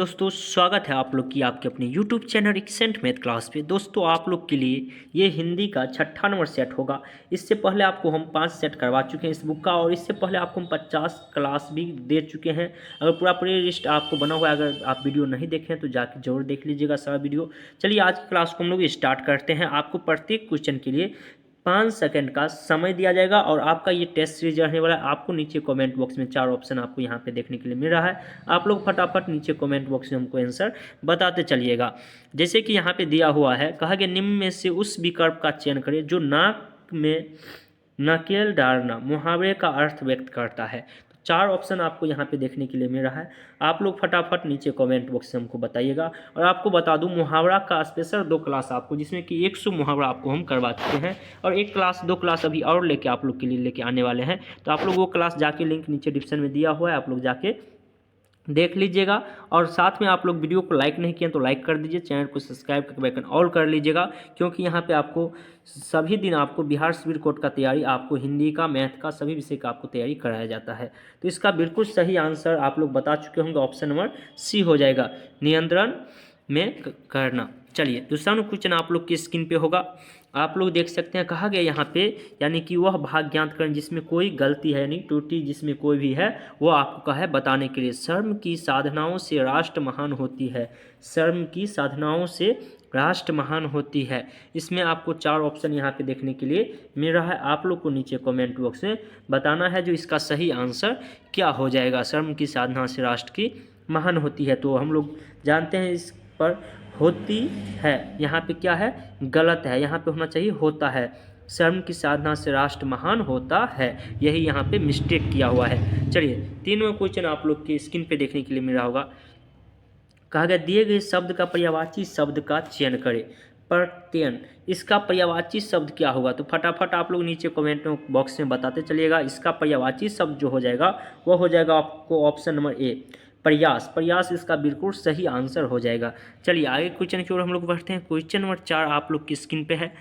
दोस्तों, स्वागत है आप लोग की आपके अपने YouTube channel accent math class पे। दोस्तों, आप लोग के लिए ये हिंदी का 6ठा नंबर सेट होगा। इससे पहले आपको हम 5 सेट करवा चुके हैं इस बुक का, और इससे पहले आपको हम 50 क्लास भी दे चुके हैं। अगर पूरा प्ले लिस्ट आपको बना हुआ है, अगर आप वीडियो नहीं देखें तो जाके जरूर देख लीजिएगा सारा वीडियो। चलिए आज की क्लास को हम लोग स्टार्ट करते हैं। आपको प्रत्येक क्वेश्चन के लिए 5 सेकंड का समय दिया जाएगा और आपका ये टेस्ट सीरीज रहने वाला है। आपको नीचे कमेंट बॉक्स में 4 ऑप्शन आपको यहाँ पे देखने के लिए मिल रहा है। आप लोग फटाफट नीचे कमेंट बॉक्स में हमको आंसर बताते चलिएगा। जैसे कि यहाँ पे दिया हुआ है, कहा गया निम्न में से उस विकल्प का चयन करें जो नाक में नकेल डालना मुहावरे का अर्थ व्यक्त करता है। तो 4 ऑप्शन आपको यहाँ पे देखने के लिए मिल रहा है। आप लोग फटाफट नीचे कमेंट बॉक्स से हमको बताइएगा। और आपको बता दूं, मुहावरा का स्पेशल 2 क्लास आपको, जिसमें कि 100 मुहावरा आपको हम करवा चुके हैं, और 1 क्लास 2 क्लास अभी और लेके आप लोग के लिए लेके आने वाले हैं। तो आप लोग वो क्लास जाके, लिंक नीचे डिस्क्रिप्शन में दिया हुआ है, आप लोग जाके देख लीजिएगा। और साथ में आप लोग वीडियो को लाइक नहीं किए तो लाइक कर दीजिए, चैनल को सब्सक्राइब करके बेल आइकन ऑल कर लीजिएगा, क्योंकि यहाँ पे आपको सभी दिन आपको बिहार सिविल कोड का तैयारी, आपको हिंदी का, मैथ का, सभी विषय का आपको तैयारी कराया जाता है। तो इसका बिल्कुल सही आंसर आप लोग बता चुके होंगे, ऑप्शन नंबर सी हो जाएगा, नियंत्रण में करना। चलिए दूसरा क्वेश्चन आप लोग की स्क्रीन पे होगा, आप लोग देख सकते हैं। कहा गया यहाँ पे, यानी कि वह भाग ज्ञात करें जिसमें कोई गलती है, यानी त्रुटि जिसमें कोई भी है, वो आपको कहा है बताने के लिए। शर्म की साधनाओं से राष्ट्र महान होती है। शर्म की साधनाओं से राष्ट्र महान होती है। इसमें आपको 4 ऑप्शन यहाँ पे देखने के लिए मिल रहा है। आप लोग को नीचे कमेंट बॉक्स में बताना है जो इसका सही आंसर क्या हो जाएगा। शर्म की साधना से राष्ट्र की महान होती है, तो हम लोग जानते हैं इस पर होती है, यहाँ पे क्या है, गलत है, यहाँ पे होना चाहिए होता है। शर्म की साधना से राष्ट्र महान होता है, यही यहाँ पे मिस्टेक किया हुआ है। चलिए 3वां क्वेश्चन आप लोग की स्क्रीन पे देखने के लिए मिल रहा होगा। कहा गया दिए गए शब्द का पर्यायवाची शब्द का चयन करें। प्रत्ययन, इसका पर्यायवाची शब्द क्या होगा? तो फटाफट आप लोग नीचे कमेंट बॉक्स में बताते चलिएगा। इसका पर्यायवाची शब्द जो हो जाएगा वो हो जाएगा आपको ऑप्शन नंबर ए, प्रयास। प्रयास इसका बिल्कुल सही आंसर हो जाएगा। चलिए आगे क्वेश्चन की ओर हम लोग बढ़ते हैं। क्वेश्चन नंबर 4 आप लोग की स्क्रीन पे है।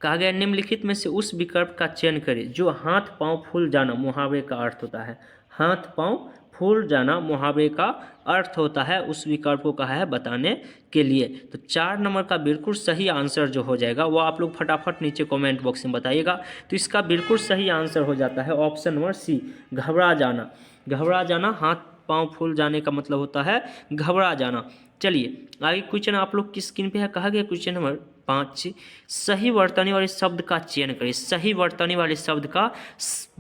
कहा गया निम्नलिखित में से उस विकल्प का चयन करें जो हाथ पांव फूल जाना मुहावरे का अर्थ होता है। हाथ पांव फूल जाना मुहावरे का अर्थ होता है, उस विकल्प को कहा है बताने के लिए। तो 4 नंबर का बिल्कुल सही आंसर जो हो जाएगा वो आप लोग फटाफट नीचे कमेंट बॉक्स में बताइएगा। तो इसका बिल्कुल सही आंसर हो जाता है ऑप्शन नंबर सी, घबरा जाना। घबरा जाना, हाथ पांव फूल जाने का मतलब होता है घबरा जाना। चलिए आगे क्वेश्चन आप लोग की स्क्रीन पे है। कहा गया क्वेश्चन नंबर 5, सही वर्तनी वाले शब्द का चयन करें। सही वर्तनी वाले शब्द का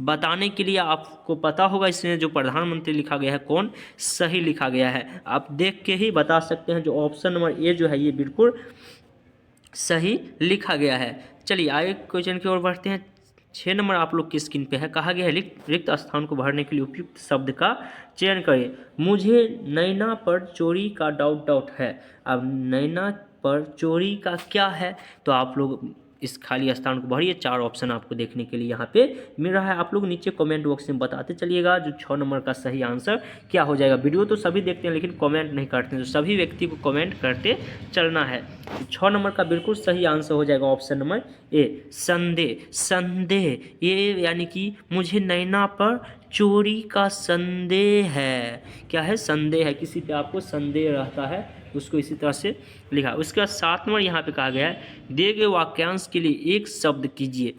बताने के लिए आपको पता होगा इसमें जो प्रधानमंत्री लिखा गया है कौन सही लिखा गया है, आप देख के ही बता सकते हैं। जो ऑप्शन नंबर ए जो है ये बिल्कुल सही लिखा गया है। चलिए आगे क्वेश्चन की ओर बढ़ते हैं। 6 नंबर आप लोग की स्क्रीन पे है। कहा गया है रिक्त स्थान को भरने के लिए उपयुक्त शब्द का चयन करें। मुझे नैना पर चोरी का डाउट है। अब नैना पर चोरी का क्या है, तो आप लोग इस खाली स्थान को भरिए। 4 ऑप्शन आपको देखने के लिए यहाँ पे मिल रहा है। आप लोग नीचे कमेंट बॉक्स में बताते चलिएगा जो 6 नंबर का सही आंसर क्या हो जाएगा। वीडियो तो सभी देखते हैं लेकिन कमेंट नहीं करते हैं, तो सभी व्यक्ति को कमेंट करते चलना है। 6 नंबर का बिल्कुल सही आंसर हो जाएगा ऑप्शन नंबर ए, संदेह। संदेह ये यानी कि मुझे नैना पर चोरी का संदेह है। क्या है? संदेह है, किसी पे आपको संदेह रहता है, उसको इसी तरह से लिखा। उसके बाद 7 नंबर यहाँ पे कहा गया है दिए गए वाक्यांश के लिए एक शब्द कीजिए।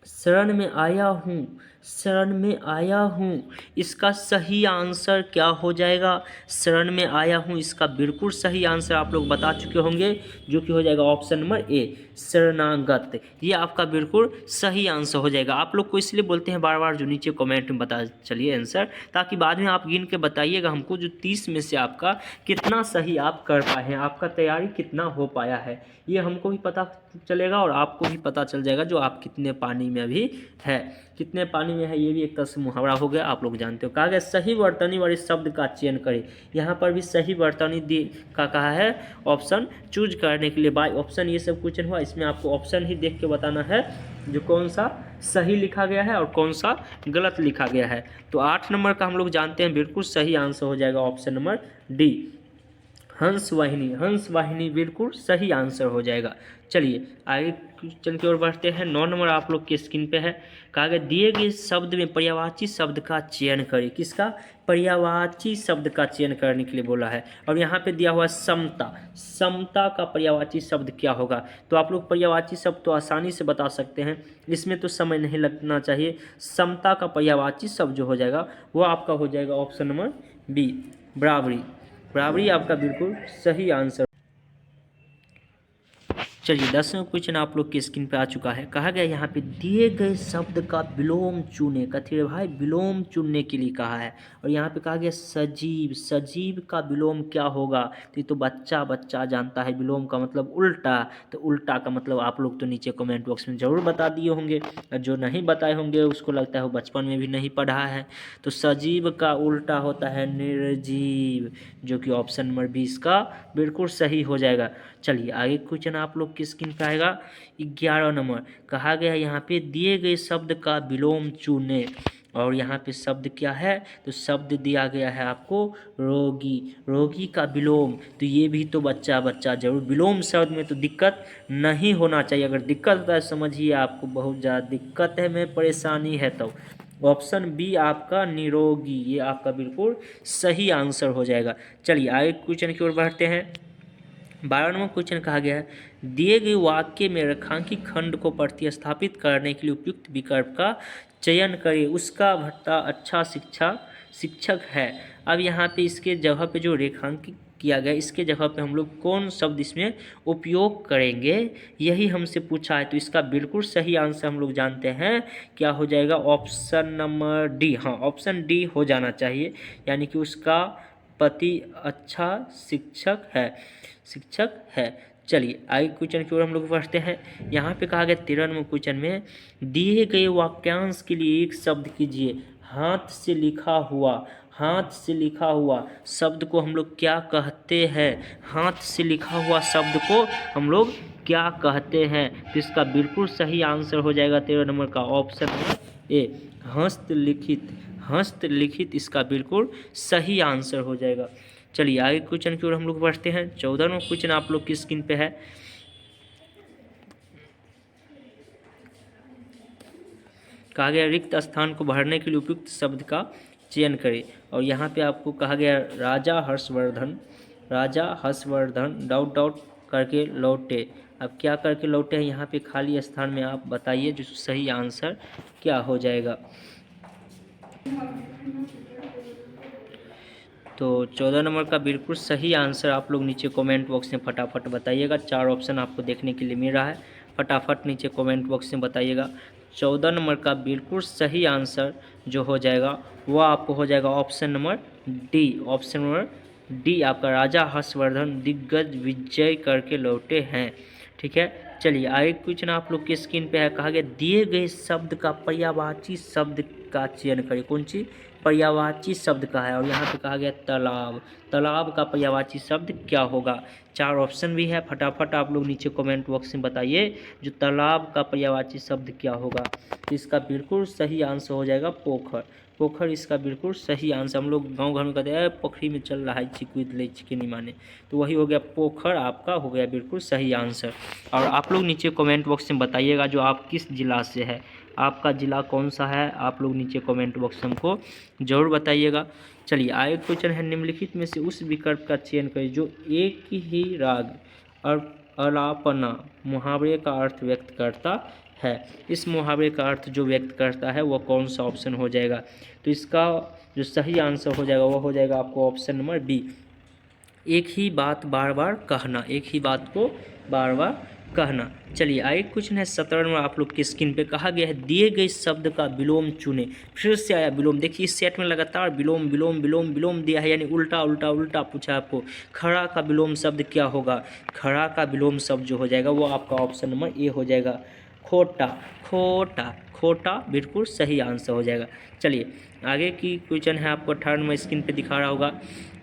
शरण में आया हूँ, शरण में आया हूँ, इसका सही आंसर क्या हो जाएगा? शरण में आया हूँ इसका बिल्कुल सही आंसर आप लोग बता चुके होंगे, जो कि हो जाएगा ऑप्शन नंबर ए, शरणागत। ये आपका बिल्कुल सही आंसर हो जाएगा। आप लोग को इसलिए बोलते हैं बार बार जो नीचे कमेंट में बता चलिए आंसर, ताकि बाद में आप गिन के बताइएगा हमको जो 30 में से आपका कितना सही आप कर पाए हैं, आपका तैयारी कितना हो पाया है, ये हमको भी पता चलेगा और आपको भी पता चल जाएगा जो आप कितने पानी में अभी है, कितने पानी में है। ये भी एक तरह से मुहावरा हो गया, आप लोग जानते हो। कहा गया सही वर्तनी वाले शब्द का चयन करें। यहाँ पर भी सही वर्तनी का कहा है ऑप्शन चूज करने के लिए। बाय ऑप्शन ये सब क्वेश्चन हुआ, इसमें आपको ऑप्शन ही देख के बताना है जो कौन सा सही लिखा गया है और कौन सा गलत लिखा गया है। तो 8 नंबर का हम लोग जानते हैं बिल्कुल सही आंसर हो जाएगा ऑप्शन नंबर डी, हंस वाहिनी, हंस वाहिनी बिल्कुल सही आंसर हो जाएगा। चलिए आगे क्वेश्चन की ओर बढ़ते हैं। 9 नंबर आप लोग के स्क्रीन पे है। कहा गया दिए गए शब्द में पर्यायवाची शब्द का चयन करें। किसका? पर्यायवाची शब्द का चयन करने के लिए बोला है। और यहाँ पे दिया हुआ है समता। समता का पर्यायवाची शब्द क्या होगा? तो आप लोग पर्यायवाची शब्द तो आसानी से बता सकते हैं, इसमें तो समय नहीं लगना चाहिए। समता का पर्यायवाची शब्द जो हो जाएगा वो आपका हो जाएगा ऑप्शन नंबर बी, बराबरी। बराबरी आपका बिल्कुल सही आंसर। चलिए 10वां क्वेश्चन आप लोग की स्क्रीन पे आ चुका है। कहा गया यहाँ पे दिए गए शब्द का विलोम चुने। कथिर भाई विलोम चुनने के लिए कहा है। और यहाँ पे कहा गया सजीव। सजीव का विलोम क्या होगा? तो ये तो बच्चा बच्चा जानता है। विलोम का मतलब उल्टा। तो उल्टा का मतलब आप लोग तो नीचे कमेंट बॉक्स में ज़रूर बता दिए होंगे, और जो नहीं बताए होंगे उसको लगता है वो बचपन में भी नहीं पढ़ा है। तो सजीव का उल्टा होता है निर्जीव, जो कि ऑप्शन नंबर 20 का बिल्कुल सही हो जाएगा। चलिए आगे क्वेश्चन आप लोग की स्क्रीन पे आएगा। 11 नंबर कहा गया यहाँ पे दिए गए शब्द का विलोम चुने। और यहाँ पे शब्द क्या है? तो शब्द दिया गया है आपको रोगी। रोगी का विलोम, तो ये भी तो बच्चा बच्चा जरूर। विलोम शब्द में तो दिक्कत नहीं होना चाहिए। अगर दिक्कत होता है समझिए आपको बहुत ज़्यादा दिक्कत है, में परेशानी है, तो ऑप्शन बी आपका निरोगी, ये आपका बिल्कुल सही आंसर हो जाएगा। चलिए आगे क्वेश्चन की ओर बढ़ते हैं। 12 नंबर क्वेश्चन कहा गया है दिए गए वाक्य में रेखांकित खंड को प्रतिस्थापित करने के लिए उपयुक्त विकल्प का चयन करें। उसका भट्टा अच्छा शिक्षक है। अब यहाँ पे इसके जगह पे जो रेखांकित किया गया, इसके जगह पे हम लोग कौन शब्द इसमें उपयोग करेंगे, यही हमसे पूछा है। तो इसका बिल्कुल सही आंसर हम लोग जानते हैं, क्या हो जाएगा? Option number D. हाँ, ऑप्शन डी हो जाना चाहिए, यानी कि उसका पति अच्छा शिक्षक है। चलिए आगे क्वेश्चन की ओर हम लोग बढ़ते हैं। यहाँ पे कहा गया 13 नंबर क्वेश्चन में दिए गए वाक्यांश के लिए एक शब्द कीजिए। हाथ से लिखा हुआ। हाथ से लिखा हुआ शब्द को हम लोग क्या कहते हैं? हाथ से लिखा हुआ शब्द को हम लोग क्या कहते हैं? तो इसका बिल्कुल सही आंसर हो जाएगा 13 नंबर का ऑप्शन नंबर ए, हस्तलिखित। हस्तलिखित इसका बिल्कुल सही आंसर हो जाएगा। चलिए आगे क्वेश्चन की ओर हम लोग बढ़ते हैं। 14वां क्वेश्चन आप लोग की स्क्रीन पे है। कहा गया रिक्त स्थान को भरने के लिए उपयुक्त शब्द का चयन करें। और यहाँ पे आपको कहा गया राजा हर्षवर्धन। राजा हर्षवर्धन डॉट डॉट करके लौटे। अब क्या करके लौटे हैं? यहाँ पे खाली स्थान में आप बताइए जो सही आंसर क्या हो जाएगा। तो 14 नंबर का बिल्कुल सही आंसर आप लोग नीचे कमेंट बॉक्स में फटाफट बताइएगा। 4 ऑप्शन आपको देखने के लिए मिल रहा है, फटाफट नीचे कमेंट बॉक्स में बताइएगा। 14 नंबर का बिल्कुल सही आंसर जो हो जाएगा वो आपको हो जाएगा option number D. Option number D आपका राजा हर्षवर्धन दिग्गज विजय करके लौटे हैं। ठीक है, चलिए आगे क्वेश्चन आप लोग के स्क्रीन पे है। कहा गया दिए गए शब्द का पर्यायवाची शब्द का चयन करें। कौन सी? पर्यायवाची शब्द का है। और यहाँ पे कहा गया तालाब। तालाब का पर्यायवाची शब्द क्या होगा? 4 ऑप्शन भी है, फटाफट आप लोग नीचे कमेंट बॉक्स में बताइए जो तालाब का पर्यायवाची शब्द क्या होगा। तो इसका बिल्कुल सही आंसर हो जाएगा पोखर। पोखर इसका बिल्कुल सही आंसर। हम लोग गांव घर में कहते हैं पोखरी में चल रहा है चिकुद ले चिकनी माने, तो वही हो गया पोखर, आपका हो गया बिल्कुल सही आंसर। और आप लोग नीचे कमेंट बॉक्स में बताइएगा जो आप किस जिला से है, आपका जिला कौन सा है, आप लोग नीचे कमेंट बॉक्स हमको ज़रूर बताइएगा। चलिए आगे क्वेश्चन है निम्नलिखित में से उस विकल्प का चयन करें जो एक ही राग और अलापना मुहावरे का अर्थ व्यक्त करता है। इस मुहावरे का अर्थ जो व्यक्त करता है वह कौन सा ऑप्शन हो जाएगा? तो इसका जो सही आंसर हो जाएगा वह हो जाएगा आपको ऑप्शन नंबर बी, एक ही बात बार बार कहना। एक ही बात को बार बार कहना। चलिए आगे क्वेश्चन है 17 में आप लोग की स्क्रीन पे। कहा गया है दिए गए शब्द का विलोम चुने। फिर से आया विलोम। देखिए इस सेट में लगातार विलोम विलोम विलोम विलोम दिया है, यानी उल्टा उल्टा उल्टा पूछा आपको। खड़ा का विलोम शब्द क्या होगा? खड़ा का विलोम शब्द जो हो जाएगा वो आपका ऑप्शन नंबर ए हो जाएगा, खोटा। खोटा खोटा बिल्कुल सही आंसर हो जाएगा। चलिए आगे की क्वेश्चन है आपको 18 में स्क्रीन पे दिखा रहा होगा।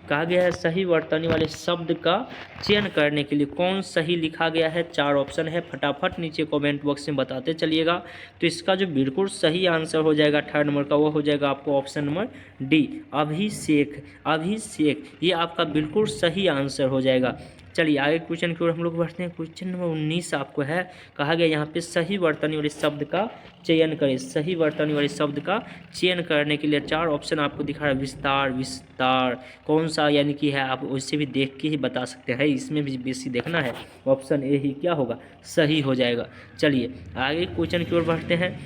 कहा गया है सही वर्तनी वाले शब्द का चयन करने के लिए कौन सही लिखा गया है। 4 ऑप्शन है, फटाफट नीचे कमेंट बॉक्स में बताते चलिएगा। तो इसका जो बिल्कुल सही आंसर हो जाएगा 3rd नंबर का, वो हो जाएगा आपको ऑप्शन नंबर डी, अभिषेक। अभिषेक ये आपका बिल्कुल सही आंसर हो जाएगा। चलिए आगे क्वेश्चन की ओर हम लोग बढ़ते हैं। क्वेश्चन नंबर 19 आपको है, कहा गया यहाँ पे सही वर्तनी वाले शब्द का चयन करें। सही वर्तनी वाले शब्द का चयन करने के लिए 4 ऑप्शन आपको दिखा रहा है। विस्तार, विस्तार कौन सा यानी कि है, आप उससे भी देख के ही बता सकते हैं, इसमें भी बेसी देखना है। ऑप्शन ए ही क्या होगा, सही हो जाएगा। चलिए आगे क्वेश्चन की ओर बढ़ते हैं।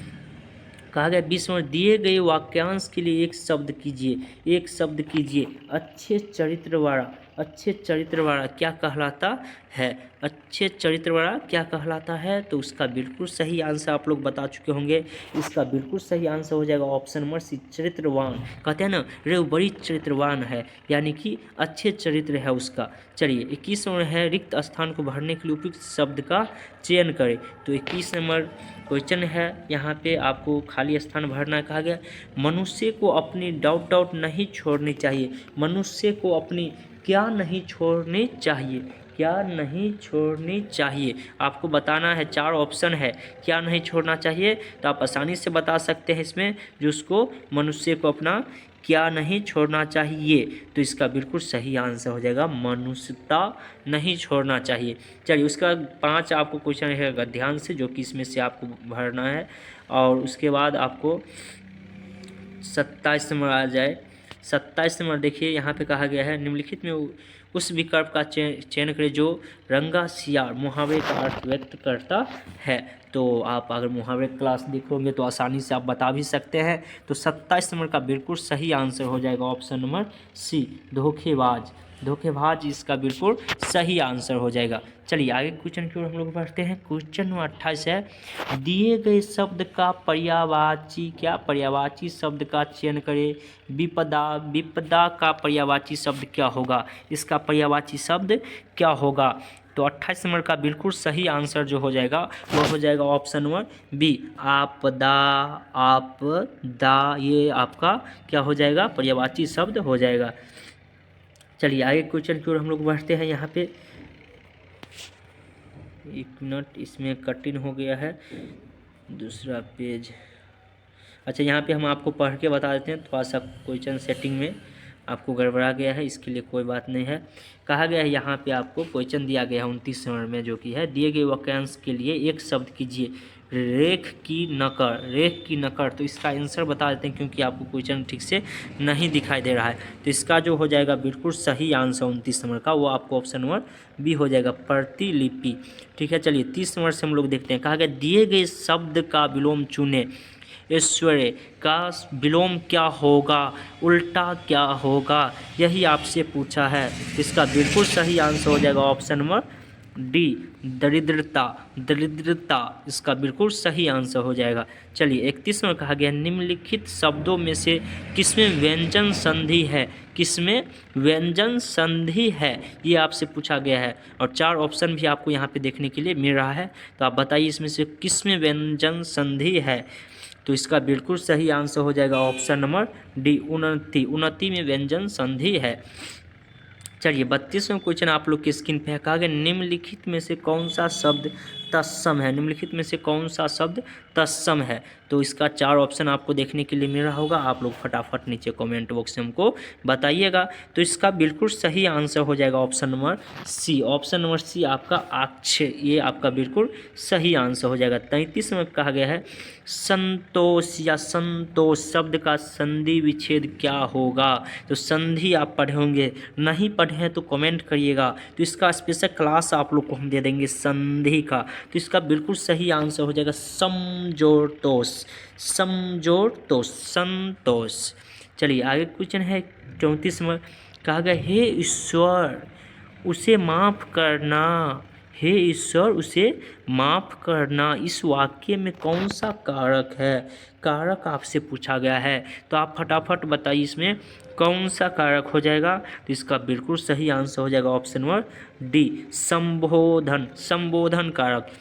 कहा गया 20 में दिए गए वाक्यांश के लिए एक शब्द कीजिए, एक शब्द कीजिए। अच्छे चरित्र वाला, अच्छे चरित्र वाला क्या कहलाता है, अच्छे चरित्र वाला क्या कहलाता है। तो उसका बिल्कुल सही आंसर आप लोग बता चुके होंगे। इसका बिल्कुल सही आंसर हो जाएगा ऑप्शन नंबर सी, चरित्रवान। कहते हैं ना रे वो बड़ी चरित्रवान है, यानी कि अच्छे चरित्र है उसका। चलिए 21 नंबर है, रिक्त स्थान को भरने के लिए उपयुक्त शब्द का चयन करें। तो 21 नंबर क्वेश्चन है, यहाँ पे आपको खाली स्थान भरना कहा गया। मनुष्य को अपनी डॉट डॉट नहीं छोड़नी चाहिए। मनुष्य को अपनी क्या नहीं छोड़नी चाहिए, क्या नहीं छोड़नी चाहिए, आपको बताना है। 4 ऑप्शन है, क्या नहीं छोड़ना चाहिए, तो आप आसानी से बता सकते हैं इसमें, जो उसको मनुष्य को अपना क्या नहीं छोड़ना चाहिए। तो इसका बिल्कुल सही आंसर हो जाएगा मनुष्यता नहीं छोड़ना चाहिए। चलिए उसका 5 आपको क्वेश्चन रहेगा ध्यान से, जो कि इसमें से आपको भरना है। और उसके बाद आपको 27 नंबर आ जाए। 27 नंबर देखिए यहाँ पे कहा गया है, निम्नलिखित में उस विकल्प का चयन करें जो रंगा सियार मुहावरे का अर्थ व्यक्त करता है। तो आप अगर मुहावरे क्लास देखोगे तो आसानी से आप बता भी सकते हैं। तो 27 नंबर का बिल्कुल सही आंसर हो जाएगा ऑप्शन नंबर सी, धोखेबाज। धोखेबाज इसका बिल्कुल सही आंसर हो जाएगा। चलिए आगे क्वेश्चन की ओर हम लोग बढ़ते हैं। क्वेश्चन नंबर 28 है, दिए गए शब्द का पर्यायवाची, क्या पर्यायवाची शब्द का चयन करें। विपदा, विपदा का पर्यायवाची शब्द क्या होगा, इसका पर्यायवाची शब्द क्या होगा। तो 28 नंबर का बिल्कुल सही आंसर जो हो जाएगा वो हो जाएगा ऑप्शन नंबर बी, आपदा। आपदा ये आपका क्या हो जाएगा, पर्यायवाची शब्द हो जाएगा। चलिए आगे क्वेश्चन की ओर हम लोग बढ़ते हैं। यहाँ पे 1 मिनट, इसमें कटिंग हो गया है दूसरा पेज। अच्छा यहाँ पे हम आपको पढ़ के बता देते हैं, थोड़ा सा क्वेश्चन सेटिंग में आपको गड़बड़ा गया है, इसके लिए कोई बात नहीं है। कहा गया है यहाँ पे आपको क्वेश्चन दिया गया है 29 नंबर में, जो कि है दिए गए वाक्यांश के लिए एक शब्द कीजिए। रेख की नकड़, रेख की नकड़। तो इसका आंसर बता देते हैं, क्योंकि आपको क्वेश्चन ठीक से नहीं दिखाई दे रहा है। तो इसका जो हो जाएगा बिल्कुल सही आंसर 29 नंबर का, वो आपको ऑप्शन नंबर बी हो जाएगा, प्रतिलिपि। ठीक है चलिए 30 नंबर से हम लोग देखते हैं। कहा गया दिए गए शब्द का विलोम चुने। ऐश्वर्य का विलोम क्या होगा, उल्टा क्या होगा, यही आपसे पूछा है। इसका बिल्कुल सही आंसर हो जाएगा ऑप्शन नंबर डी, दरिद्रता। दरिद्रता इसका बिल्कुल सही आंसर हो जाएगा। चलिए 31 में कहा गया निम्नलिखित शब्दों में से किसमें व्यंजन संधि है, किसमें व्यंजन संधि है, ये आपसे पूछा गया है। और 4 ऑप्शन भी आपको यहाँ पे देखने के लिए मिल रहा है। तो आप बताइए इसमें से किसमें व्यंजन संधि है। तो इसका बिल्कुल सही आंसर हो जाएगा ऑप्शन नंबर डी, उन्नति। उन्नति में व्यंजन संधि है। चलिए 32वां क्वेश्चन आप लोग की स्क्रीन पे है। कहा गया निम्नलिखित में से कौन सा शब्द तत्सम है, निम्नलिखित में से कौन सा शब्द तत्सम है। तो इसका 4 ऑप्शन आपको देखने के लिए मिल रहा होगा, आप लोग फटाफट नीचे कमेंट बॉक्स में हमको बताइएगा। तो इसका बिल्कुल सही आंसर हो जाएगा option number C, option number C आपका आक्षेप, ये आपका बिल्कुल सही आंसर हो जाएगा। 33 में कहा गया है संतोष या संतोष शब्द का संधि विच्छेद क्या होगा। तो संधि आप पढ़े होंगे, नहीं पढ़े हैं तो कमेंट करिएगा। तो इसका स्पेशल क्लास आप लोग को हम दे देंगे संधि का। तो इसका बिल्कुल सही आंसर हो जाएगा समझोतोष, समझोतोष, संतोष। चलिए आगे क्वेश्चन है 34 में। कहा गया हे ईश्वर उसे माफ़ करना, हे ईश्वर उसे माफ़ करना, इस वाक्य में कौन सा कारक है। कारक आपसे पूछा गया है, तो आप फटाफट बताइए इसमें कौन सा कारक हो जाएगा। तो इसका बिल्कुल सही आंसर हो जाएगा ऑप्शन नंबर डी, संबोधन, संबोधन कारक।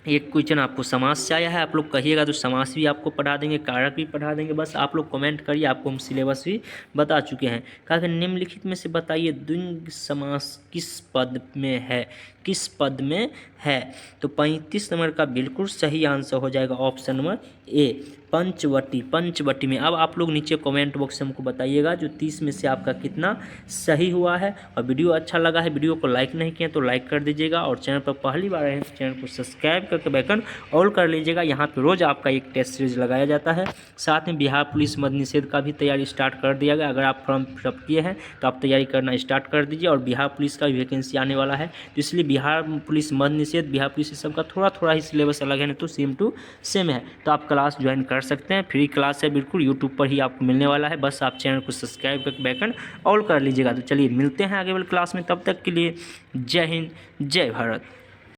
एक क्वेश्चन आपको समास से आया है, आप लोग कहिएगा तो समास भी आपको पढ़ा देंगे, कारक भी पढ़ा देंगे। बस आप लोग कमेंट करिए, आपको हम सिलेबस भी बता चुके हैं। कहा कि निम्नलिखित में से बताइए द्वंद्व समास किस पद में है, किस पद में है। तो 35 नंबर का बिल्कुल सही आंसर हो जाएगा option number A, Panchavati. Panchavati में अब आप लोग नीचे कमेंट बॉक्स में हमको बताइएगा जो 30 में से आपका कितना सही हुआ है। और वीडियो अच्छा लगा है, वीडियो को लाइक नहीं किया तो लाइक कर दीजिएगा, और चैनल पर पहली बार आए हैं तो चैनल को सब्सक्राइब करके बेल ऑल कर लीजिएगा। यहाँ पे रोज़ आपका एक टेस्ट सीरीज लगाया जाता है। साथ में बिहार पुलिस मद्य निषेध का भी तैयारी स्टार्ट कर दिया गया। अगर आप फॉर्म फिलअप किए हैं तो आप तैयारी करना स्टार्ट कर दीजिए। और बिहार पुलिस का भी वैकेंसी आने वाला है, तो इसलिए बिहार पुलिस मद्य निषेध, बिहार पुलिस सब का थोड़ा थोड़ा ही सिलेबस अलग है, नहीं तो सेम टू सेम है। तो आप क्लास ज्वाइन कर सकते हैं, फ्री क्लास है बिल्कुल, यूट्यूब पर ही आपको मिलने वाला है। बस आप चैनल को सब्सक्राइब करके बेल ऑल कर लीजिएगा। तो चलिए मिलते हैं आगे वाले क्लास में, तब तक के लिए जय हिंद, जय भारत।